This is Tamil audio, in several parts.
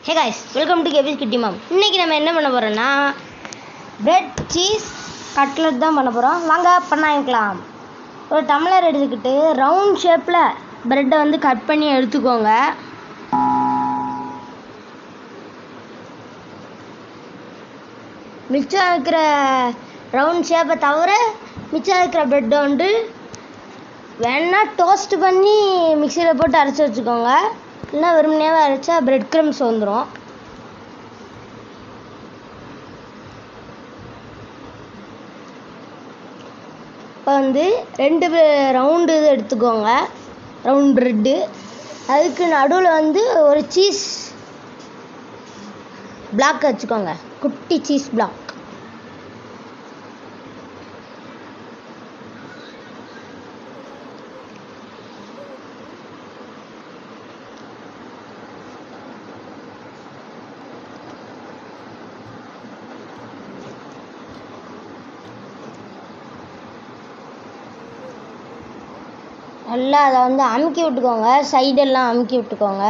ஹே காய்ஸ், வெல்கம் டு கேபிஸ் கிட்டி மாம். இன்றைக்கி நம்ம என்ன பண்ண போகிறோன்னா பிரெட் சீஸ் கட்லெட் தான் பண்ண போகிறோம். வாங்க பண்ணாயிக்கலாம். ஒரு டம்ளர் எடுத்துக்கிட்டு ரவுண்ட் ஷேப்பில் ப்ரெட்டை வந்து கட் பண்ணி எடுத்துக்கோங்க. மிச்சம் இருக்கிற ரவுண்ட் ஷேப்பை தவிர மிச்சம் இருக்கிற ப்ரெட்டை வந்து வேணால் டோஸ்ட் பண்ணி மிக்சியில் போட்டு அரைச்சி வச்சுக்கோங்க. இல்லைன்னா வெறுமனேவே அரைச்சா பிரெட் க்ரம்ஸ் வந்துடும். இப்போ வந்து 2 ரவுண்டு இது எடுத்துக்கோங்க, ரவுண்ட் ப்ரெட்டு. அதுக்கு நடுவில் வந்து ஒரு சீஸ் பிளாக் வச்சுக்கோங்க, குட்டி சீஸ் பிளாக். நல்லா அதை வந்து அமுக்கி விட்டுக்கோங்க, சைடெல்லாம் அமுக்கி விட்டுக்கோங்க.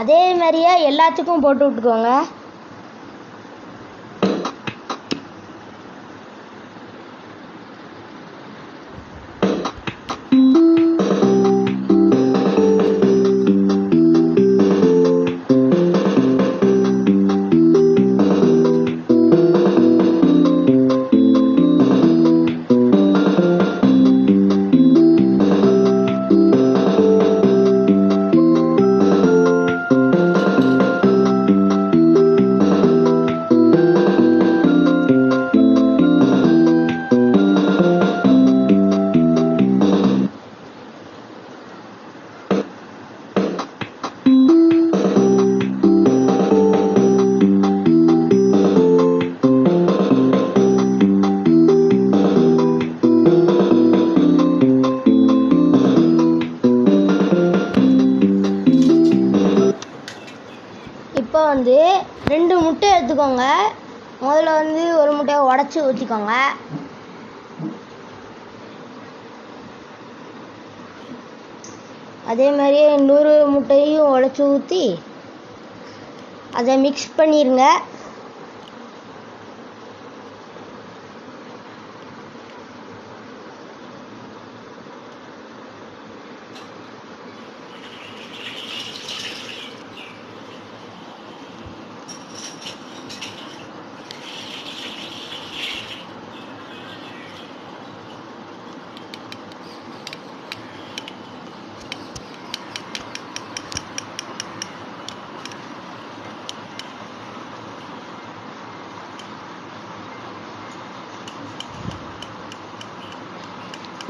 அதே மாதிரியே எல்லாத்துக்கும் போட்டு விட்டுக்கோங்க. இப்போ வந்து 2 முட்டை எடுத்துக்கோங்க. முதல்ல வந்து ஒரு முட்டையை உடச்சி ஊற்றிக்கோங்க. அதே மாதிரியே இன்னொரு முட்டையும் உடச்சி ஊற்றி அதை மிக்ஸ் பண்ணிடுங்க.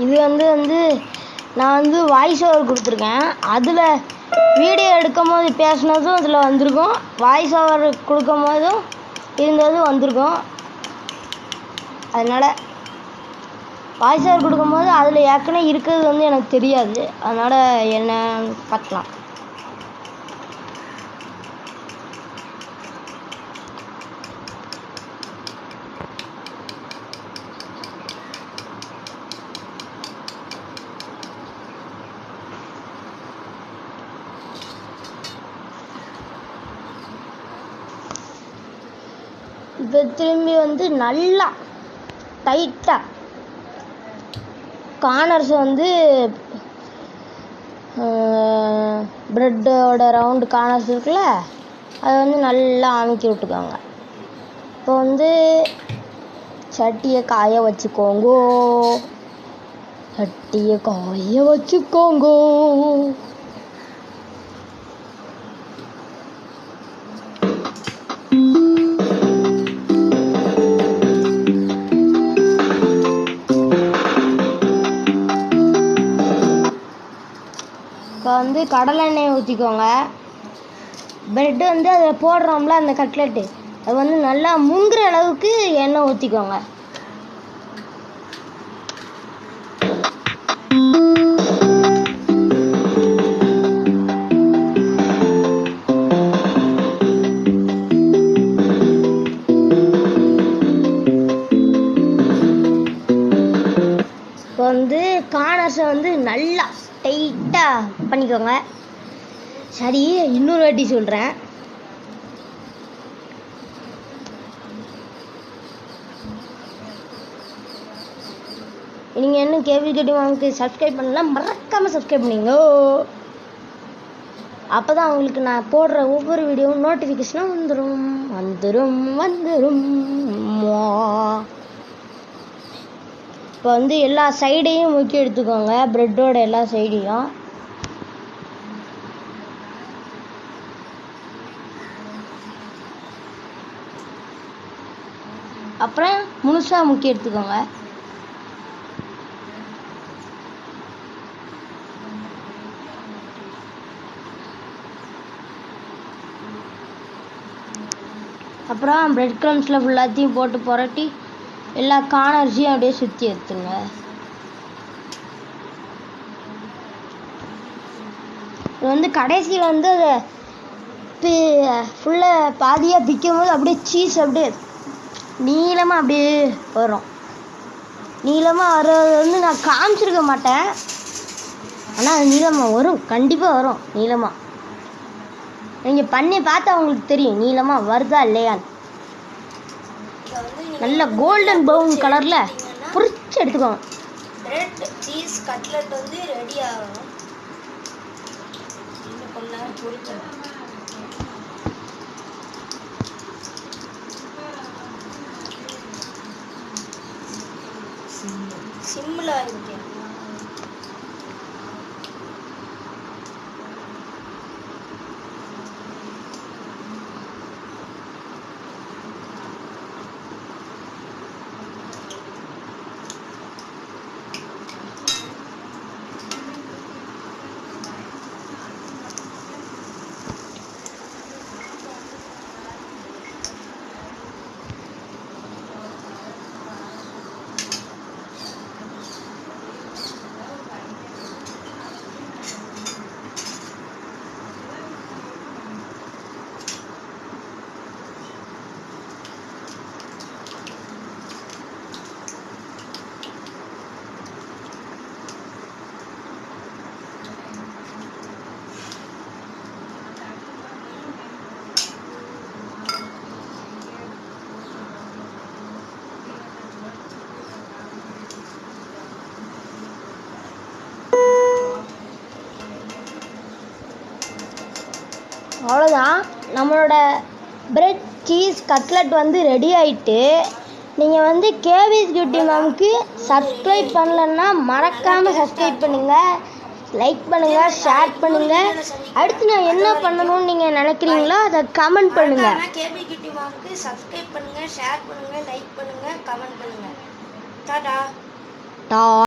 இது வந்து நான் வந்து வாய்ஸ் ஓவர் கொடுத்துருக்கேன். அதில் வீடியோ எடுக்கும் போது பேசினதும் அதில் வந்திருக்கும், வாய்ஸ் ஓவர் கொடுக்கும் போதும் இருந்ததும் வந்திருக்கும். அதனால் வாய்ஸ் ஓவர் கொடுக்கும்போது அதில் ஏற்கனவே இருக்கிறது வந்து எனக்கு தெரியாது, அதனால் என்ன பார்க்கலாம். இப்போ திரும்பி வந்து நல்லா டைட்டாக கார்னர்ஸ் வந்து ப்ரெட்டோட ரவுண்டு கார்னர்ஸ் இருக்குல்ல, அதை வந்து நல்லா அமுக்கி விட்டுக்கோங்க. இப்போ வந்து சட்டியை காய வச்சுக்கோங்கோ, சட்டியை காய வச்சுக்கோங்கோ. இப்போ வந்து கடலை எண்ணெயை ஊற்றிக்கோங்க. ப்ரெட்டு வந்து அதில் போடுறோம்ல அந்த கட்லெட்டு, அது வந்து நல்லா முங்குற அளவுக்கு எண்ணெய் ஊற்றிக்கோங்க. வந்து கார்னர்ஸை வந்து நல்லா டைட்டாக பண்ணிக்கோங்க. சரி, இன்னொரு வாட்டி சொல்கிறேன். நீங்கள் இன்னும் கேபிள் கட்டி வாங்க சப்ஸ்கிரைப் பண்ணலாம், மறக்காமல் சப்ஸ்கிரைப் பண்ணிங்க. அப்போ தான் உங்களுக்கு நான் போடுற ஒவ்வொரு வீடியோவும் நோட்டிஃபிகேஷனாக வந்துடும். இப்போ வந்து எல்லா சைடையும் முக்கி எடுத்துக்கோங்க, ப்ரெட்டோட எல்லா சைடையும். அப்புறம் முழுசாக முக்கி எடுத்துக்கோங்க. அப்புறம் பிரெட் க்ரம்ஸில் ஃபுல்லாத்தையும் போட்டு புரட்டி எல்லா கார்னர்ஸையும் அப்படியே சுற்றி எடுத்துங்க. இது வந்து கடைசியில் வந்து அதை ஃபுல்லாக பாதியாக பிக்கும் போது அப்படியே சீஸ் அப்படியே நீளமாக அப்படியே வரும். நீளமாக வர்றது வந்து நான் காமிச்சிருக்க மாட்டேன், ஆனால் அது நீளமாக வரும், கண்டிப்பாக வரும் நீளமாக. நீங்கள் பண்ணி பார்த்தா உங்களுக்கு தெரியும் நீளமாக வருதா இல்லையான்னு. நல்ல கோல்டன் ப்ரௌன் கலரில் பொரிச்சு எடுத்துக்கோங்க. பிரெட் சீஸ் கட்லெட் வந்து ரெடி ஆகும். இன்னும் கொஞ்ச நேரம் பொரிக்கணும். சிம்மில் இருக்கு. அவ்வளோதான், நம்மளோட பிரெட் சீஸ் கட்லெட் வந்து ரெடி ஆகிட்டு. நீங்கள் வந்து கேவிஸ் கியூட்டி மேமுக்கு சப்ஸ்கிரைப் பண்ணலன்னா மறக்காமல் சப்ஸ்கிரைப் பண்ணுங்கள், லைக் பண்ணுங்கள், ஷேர் பண்ணுங்கள். அடுத்து நான் என்ன பண்ணணும்னு நீங்கள் நினைக்கிறீங்களோ அதை கமெண்ட் பண்ணுங்கள். கேபிள் கியூட்டி மேமுக்கு சப்ஸ்கிரைப் பண்ணுங்கள், ஷேர் பண்ணுங்கள், லைக் பண்ணுங்கள், கமெண்ட் பண்ணுங்கள். டாடா.